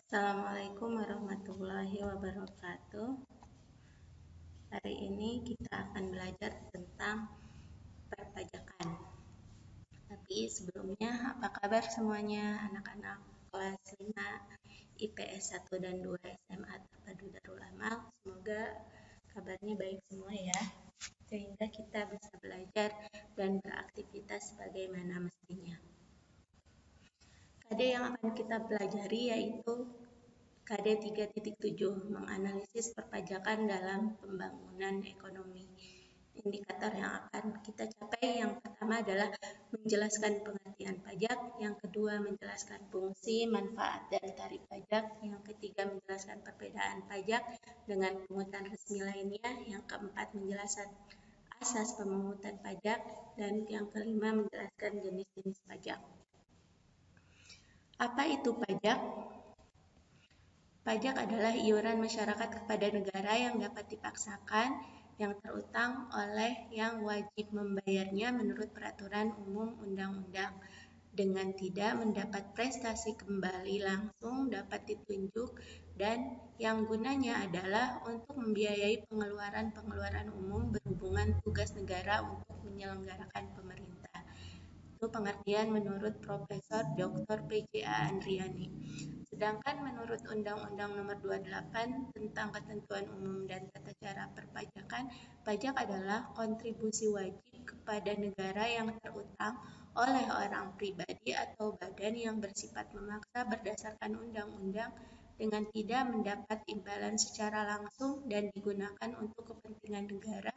Assalamualaikum warahmatullahi wabarakatuh. Hari ini kita akan belajar tentang perpajakan. Tapi sebelumnya, apa kabar semuanya anak-anak kelas 5 IPS 1 dan 2 SMA Terpadu Darul Amal? Semoga kabarnya baik semua ya, sehingga kita bisa belajar dan beraktivitas sebagaimana mestinya. KD yang akan kita pelajari yaitu KD 3.7 menganalisis perpajakan dalam pembangunan ekonomi. Indikator yang akan kita capai yang pertama adalah menjelaskan pengertian pajak, yang kedua menjelaskan fungsi, manfaat, dan tarif pajak, yang ketiga menjelaskan perbedaan pajak dengan pungutan resmi lainnya, yang keempat menjelaskan asas pemungutan pajak, dan yang kelima menjelaskan jenis-jenis pajak. Apa itu pajak? Pajak adalah iuran masyarakat kepada negara yang dapat dipaksakan, yang terutang oleh yang wajib membayarnya menurut peraturan umum undang-undang, dengan tidak mendapat prestasi kembali langsung dapat ditunjuk, dan yang gunanya adalah untuk membiayai pengeluaran-pengeluaran umum berhubungan tugas negara untuk menyelenggarakan pemerintah. Itu pengertian menurut Profesor Dr. PJ.A. Andriani. Sedangkan menurut Undang-Undang Nomor 28 tentang Ketentuan Umum dan Tata Cara Perpajakan, pajak adalah kontribusi wajib kepada negara yang terutang oleh orang pribadi atau badan yang bersifat memaksa berdasarkan undang-undang dengan tidak mendapat imbalan secara langsung dan digunakan untuk kepentingan negara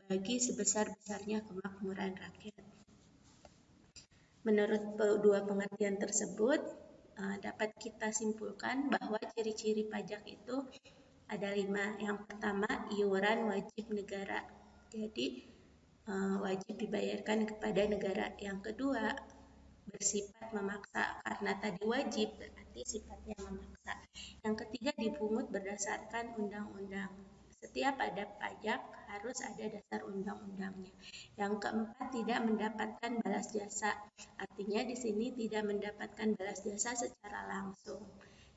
bagi sebesar-besarnya kemakmuran rakyat. Menurut dua pengertian tersebut, dapat kita simpulkan bahwa ciri-ciri pajak itu ada 5. Yang pertama, iuran wajib negara. Jadi, wajib dibayarkan kepada negara. Yang kedua, bersifat memaksa. Karena tadi wajib, berarti sifatnya memaksa. Yang ketiga, dipungut berdasarkan undang-undang. Setiap ada pajak harus ada dasar undang-undangnya. Yang keempat, tidak mendapatkan balas jasa. Artinya di sini tidak mendapatkan balas jasa secara langsung.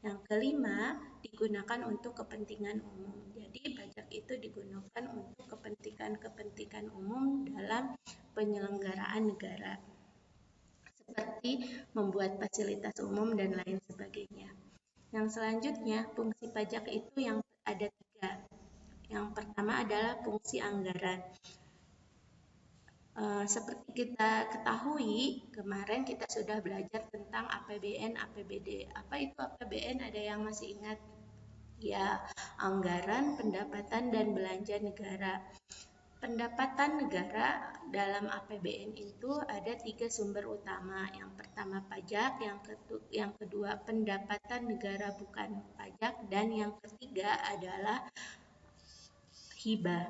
Yang kelima, digunakan untuk kepentingan umum. Jadi pajak itu digunakan untuk kepentingan umum dalam penyelenggaraan negara, seperti membuat fasilitas umum dan lain sebagainya. Yang selanjutnya, fungsi pajak itu yang ada 3. Yang pertama adalah fungsi anggaran. Seperti kita ketahui, kemarin kita sudah belajar tentang APBN, APBD. Apa itu APBN? Ada yang masih ingat? Ya, anggaran, pendapatan, dan belanja negara. Pendapatan negara dalam APBN itu ada 3 sumber utama. Yang pertama pajak, yang kedua pendapatan negara bukan pajak, dan yang ketiga adalah hibah.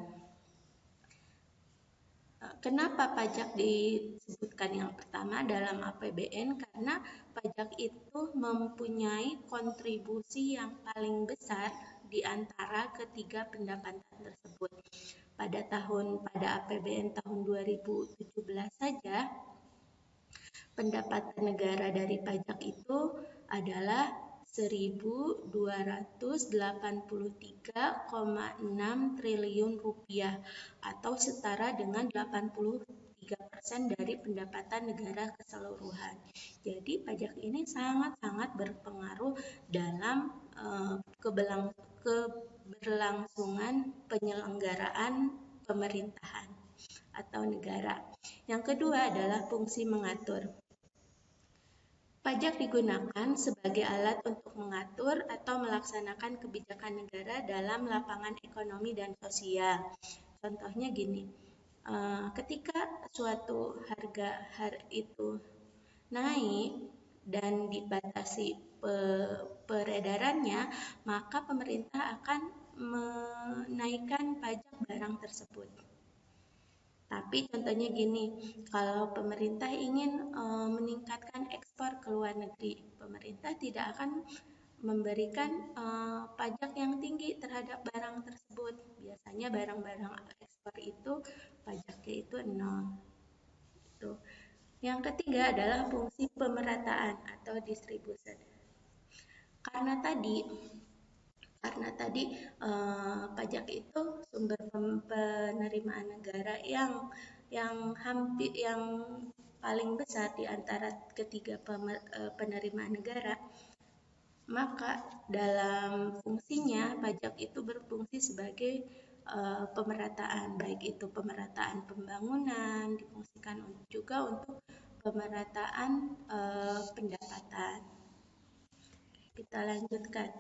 Kenapa pajak disebutkan yang pertama dalam APBN? Karena pajak itu mempunyai kontribusi yang paling besar di antara ketiga pendapatan tersebut. Pada APBN tahun 2017 saja, pendapatan negara dari pajak itu adalah 1.283,6 triliun rupiah atau setara dengan 83% dari pendapatan negara keseluruhan. Jadi pajak ini sangat-sangat berpengaruh dalam keberlangsungan penyelenggaraan pemerintahan atau negara. Yang kedua adalah fungsi mengatur. Pajak digunakan sebagai alat untuk mengatur atau melaksanakan kebijakan negara dalam lapangan ekonomi dan sosial. Contohnya gini, ketika suatu harga itu naik dan dibatasi peredarannya, maka pemerintah akan menaikkan pajak barang tersebut. Tapi contohnya gini, kalau pemerintah ingin meningkatkan ekspor ke luar negeri, pemerintah tidak akan memberikan pajak yang tinggi terhadap barang tersebut. Biasanya barang-barang ekspor itu pajaknya itu 0. Yang ketiga adalah fungsi pemerataan atau distribusi. Karena tadi pajak itu sumber penerimaan negara yang hampir yang paling besar di antara ketiga penerimaan negara. Maka dalam fungsinya pajak itu berfungsi sebagai pemerataan, baik itu pemerataan pembangunan, difungsikan juga untuk pemerataan pendapatan. Kita lanjutkan.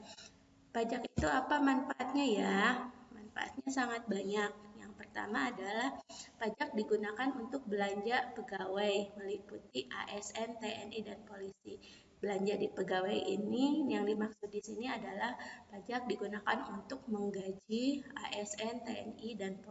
Pajak itu apa manfaatnya ya? Manfaatnya sangat banyak. Yang pertama adalah pajak digunakan untuk belanja pegawai meliputi ASN, TNI, dan polisi. Belanja di pegawai ini yang dimaksud di sini adalah pajak digunakan untuk menggaji ASN, TNI, dan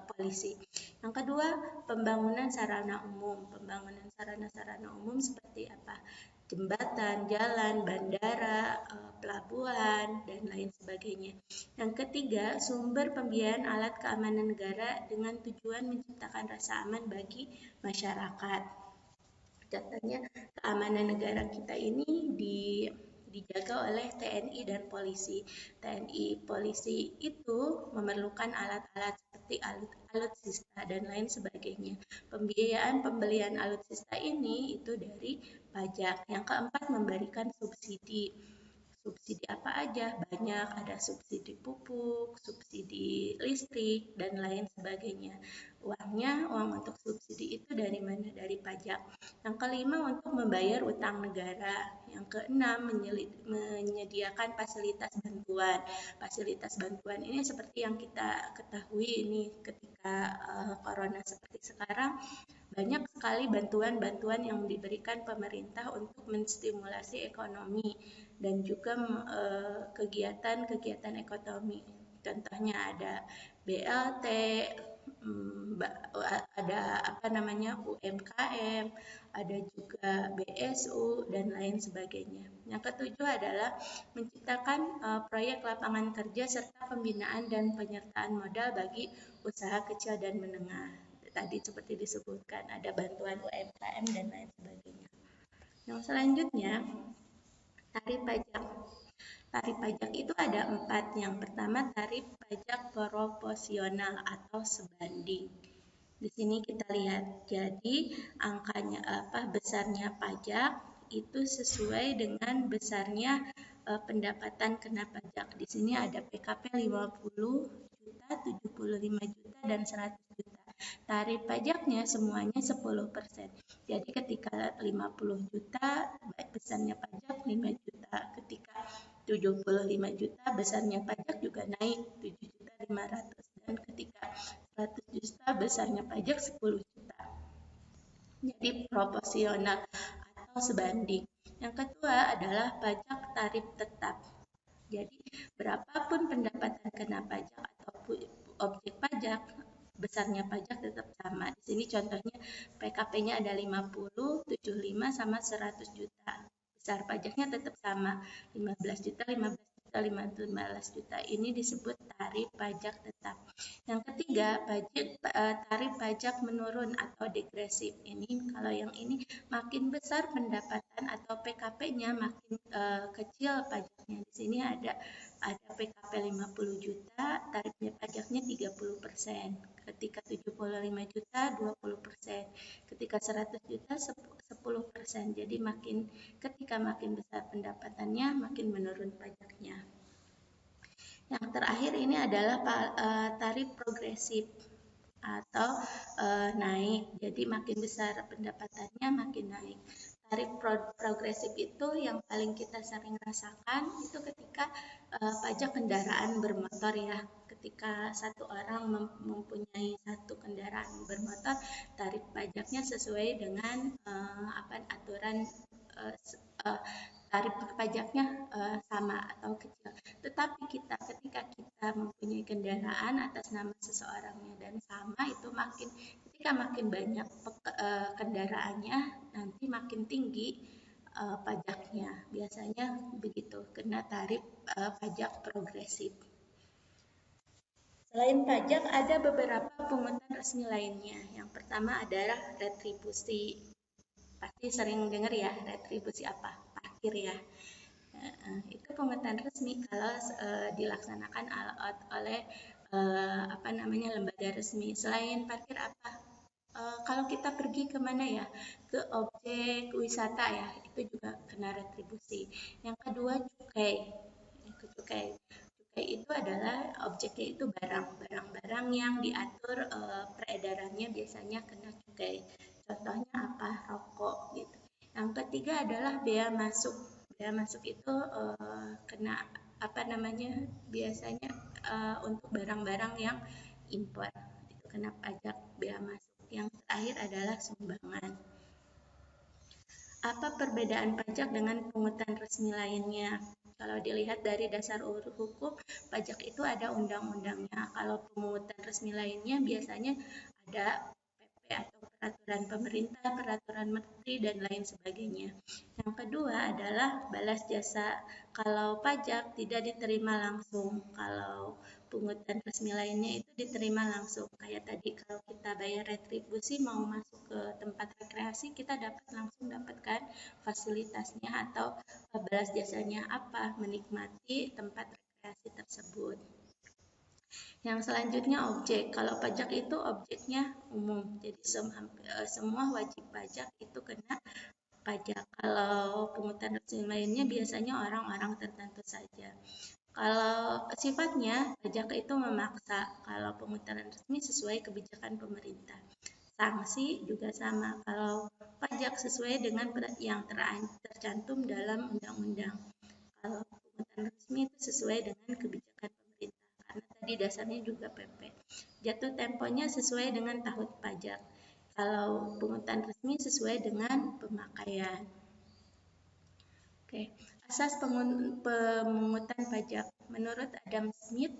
polisi. Yang kedua, pembangunan sarana umum. Pembangunan sarana-sarana umum seperti apa? Jembatan, jalan, bandara, pelabuhan, dan lain sebagainya. Yang ketiga, sumber pembiayaan alat keamanan negara dengan tujuan menciptakan rasa aman bagi masyarakat. Contohnya, keamanan negara kita ini dijaga oleh TNI dan polisi. TNI, polisi itu memerlukan alat-alat seperti alutsista dan lain sebagainya. Pembiayaan pembelian alutsista ini itu dari pajak. Yang keempat, memberikan subsidi. Subsidi apa aja? Banyak, ada subsidi pupuk, subsidi listrik, dan lain sebagainya. Uang untuk subsidi itu dari mana? Dari pajak. Yang kelima, untuk membayar utang negara. Yang keenam, menyediakan fasilitas bantuan. Fasilitas bantuan ini seperti yang kita ketahui ini ketika corona seperti sekarang, banyak sekali bantuan-bantuan yang diberikan pemerintah untuk menstimulasi ekonomi dan juga kegiatan-kegiatan ekonomi. Contohnya ada BLT, ada UMKM, ada juga BSU, dan lain sebagainya. Yang ketujuh adalah menciptakan proyek lapangan kerja serta pembinaan dan penyertaan modal bagi usaha kecil dan menengah. Tadi seperti disebutkan, ada bantuan UMKM dan lain sebagainya. Yang selanjutnya, tarif pajak. Tarif pajak itu ada 4. Yang pertama, tarif pajak proporsional atau sebanding. Di sini kita lihat, jadi angkanya besarnya pajak itu sesuai dengan besarnya pendapatan kena pajak. Di sini ada PKP 50 juta, 75 juta, dan 100 juta. Tarif pajaknya semuanya 10%. Jadi ketika 50 juta besarnya pajak 5 juta. Ketika 75 juta besarnya pajak juga naik 7.500.000. Dan ketika 100 juta besarnya pajak 10 juta. Jadi proporsional atau sebanding. Yang kedua adalah pajak tarif tetap. Jadi berapapun pendapatan kena pajak atau objek pajak, besarnya pajak tetap sama. Di sini contohnya PKP-nya ada 50, 75 sama 100 juta. Besar pajaknya tetap sama, 15 juta, 15 juta, 15 juta. Ini disebut tarif pajak tetap. Yang ketiga, tarif pajak menurun atau degresif. Ini kalau yang ini makin besar pendapatan atau PKP-nya makin kecil pajaknya. Di sini ada PKP 50 juta, tarifnya pajaknya 30%. Ketika 75 juta, 20%. Ketika 100 juta, 10%. Jadi ketika makin besar pendapatannya, makin menurun pajaknya. Yang terakhir ini adalah tarif progresif atau naik. Jadi makin besar pendapatannya, makin naik. Tarif progresif itu yang paling kita sering rasakan itu ketika pajak kendaraan bermotor ya. Ketika satu orang mempunyai satu kendaraan bermotor, tarif pajaknya sesuai dengan aturan tarif pajaknya sama atau kecil. Tetapi ketika kita mempunyai kendaraan atas nama seseorangnya dan sama, itu ketika makin banyak kendaraannya, nanti makin tinggi pajaknya. Biasanya begitu, kena tarif pajak progresif. Selain pajak, ada beberapa pungutan resmi lainnya. Yang pertama adalah retribusi. Pasti sering dengar ya, retribusi apa? Parkir ya. itu pungutan resmi kalau dilaksanakan oleh lembaga resmi. Selain parkir apa? Kalau kita pergi kemana ya? Ke objek wisata ya, itu juga kena retribusi. Yang kedua cukai. Cukai. Cukai itu adalah objeknya itu barang-barang yang diatur peredarannya biasanya kena cukai. Contohnya apa? Rokok gitu. Yang ketiga adalah bea masuk. Bea masuk itu kena biasanya untuk barang-barang yang impor itu kena pajak bea masuk. Yang terakhir adalah sumbangan. Apa perbedaan pajak dengan pungutan resmi lainnya? Kalau dilihat dari dasar hukum, pajak itu ada undang-undangnya. Kalau pungutan resmi lainnya biasanya ada PP atau peraturan pemerintah, peraturan menteri, dan lain sebagainya. Yang kedua adalah balas jasa. Kalau pajak tidak diterima langsung, kalau pungutan resmi lainnya itu diterima langsung. Kayak tadi kalau kita bayar retribusi mau masuk ke tempat rekreasi, kita dapat langsung dapatkan fasilitasnya atau balas jasanya apa, menikmati tempat rekreasi tersebut. Yang selanjutnya objek. Kalau pajak itu objeknya umum, jadi semua wajib pajak itu kena pajak. Kalau pungutan resmi lainnya biasanya orang-orang tertentu saja. Kalau sifatnya, pajak itu memaksa. Kalau pungutan resmi sesuai kebijakan pemerintah. Sanksi juga sama. Kalau pajak sesuai dengan yang tercantum dalam undang-undang. Kalau pungutan resmi itu sesuai dengan kebijakan pemerintah. Karena tadi dasarnya juga PP. Jatuh temponya sesuai dengan tahun pajak. Kalau pungutan resmi sesuai dengan pemakaian. Oke, asas pemungutan pajak. Menurut Adam Smith,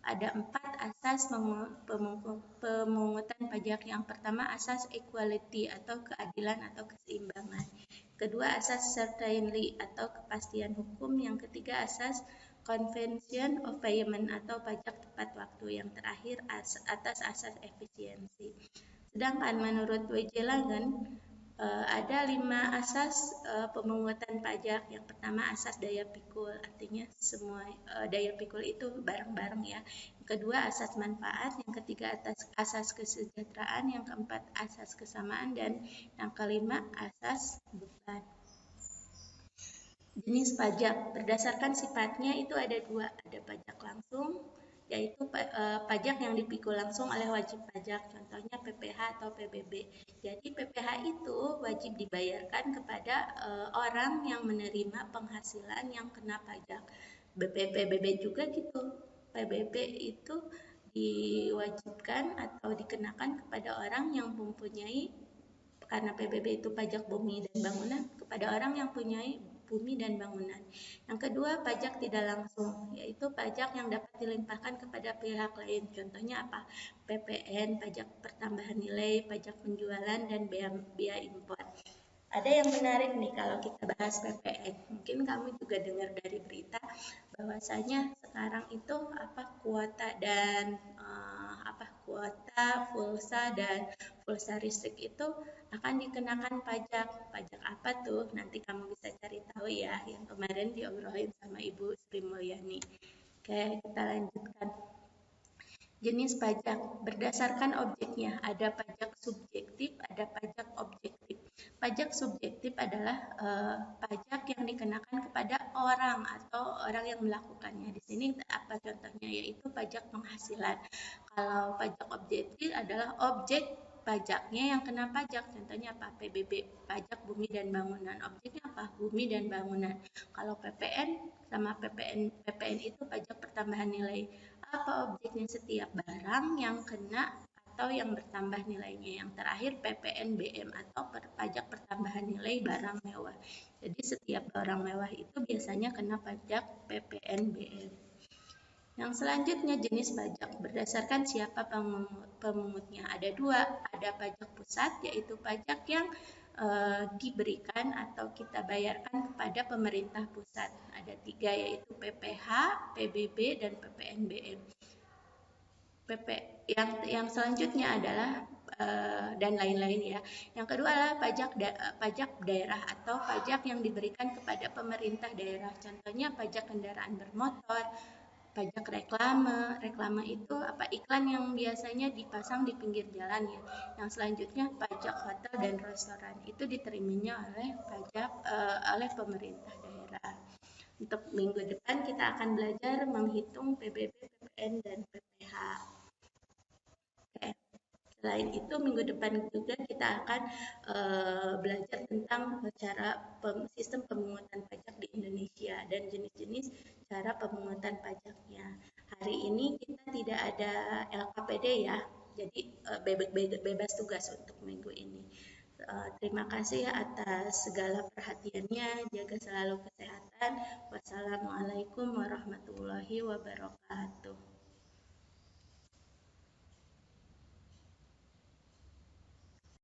ada 4 asas pemungutan pajak. Yang pertama, asas equality atau keadilan atau keseimbangan. Kedua, asas certainty atau kepastian hukum. Yang ketiga, asas convention of payment atau pajak tepat waktu. Yang terakhir, atas asas efisiensi. Sedangkan menurut W.J. Langen, ada 5 asas pemungutan pajak. Yang pertama asas daya pikul, artinya semua daya pikul itu barang-barang ya. Yang kedua asas manfaat, yang ketiga asas kesejahteraan, yang keempat asas kesamaan, dan yang kelima asas beban. Jenis pajak berdasarkan sifatnya itu ada 2, ada pajak langsung yaitu pajak yang dipikul langsung oleh wajib pajak, contohnya PPh atau PBB. Jadi PPh itu wajib dibayarkan kepada orang yang menerima penghasilan yang kena pajak. PBB juga gitu. PBB itu diwajibkan atau dikenakan kepada orang yang mempunyai, karena PBB itu pajak bumi dan bangunan, kepada orang yang punya bumi dan bangunan. Yang kedua, pajak tidak langsung, yaitu pajak yang dapat dilimpahkan kepada pihak lain. Contohnya apa? PPN, pajak pertambahan nilai, pajak penjualan, dan biaya impor. Ada yang menarik nih kalau kita bahas PPN. Mungkin kamu juga dengar dari berita bahwasanya sekarang itu kuota dan kuota pulsa dan pulsa listrik itu akan dikenakan pajak. Pajak apa tuh? Nanti kamu bisa cari tahu ya, yang kemarin diobrolin sama Ibu Sri Mulyani. Oke, kita lanjutkan. Jenis pajak berdasarkan objeknya, ada pajak subjektif, ada pajak objektif. Pajak subjektif adalah pajak yang dikenakan kepada orang atau orang yang melakukannya. Di sini apa contohnya, yaitu pajak penghasilan. Kalau pajak objektif adalah objek pajaknya yang kena pajak, contohnya apa? PBB, pajak bumi dan bangunan. Objeknya apa? Bumi dan bangunan. Kalau PPN sama PPN itu pajak pertambahan nilai. Apa objeknya? Setiap barang yang kena atau yang bertambah nilainya. Yang terakhir PPNBM atau pajak pertambahan nilai barang mewah. Jadi setiap barang mewah itu biasanya kena pajak PPNBM. Yang selanjutnya jenis pajak berdasarkan siapa pemungutnya. Ada 2, ada pajak pusat yaitu pajak yang diberikan atau kita bayarkan kepada pemerintah pusat. Ada 3 yaitu PPh, PBB, dan PPNBM. PP yang selanjutnya adalah dan lain-lain ya. Yang kedua adalah pajak daerah atau pajak yang diberikan kepada pemerintah daerah. Contohnya pajak kendaraan bermotor, pajak reklame. Reklame itu apa, iklan yang biasanya dipasang di pinggir jalan ya. Yang selanjutnya pajak hotel dan restoran. Itu diterimanya oleh pemerintah daerah. Untuk minggu depan kita akan belajar menghitung PBB, PPN dan PPh. Oke. Selain itu minggu depan juga kita akan belajar tentang sistem pemungutan pajak di Indonesia dan jenis-jenis cara pemungutan pajaknya. Hari ini kita tidak ada LKPD ya, jadi bebas tugas untuk minggu ini. Terima kasih atas segala perhatiannya, jaga selalu kesehatan. Wassalamualaikum warahmatullahi wabarakatuh.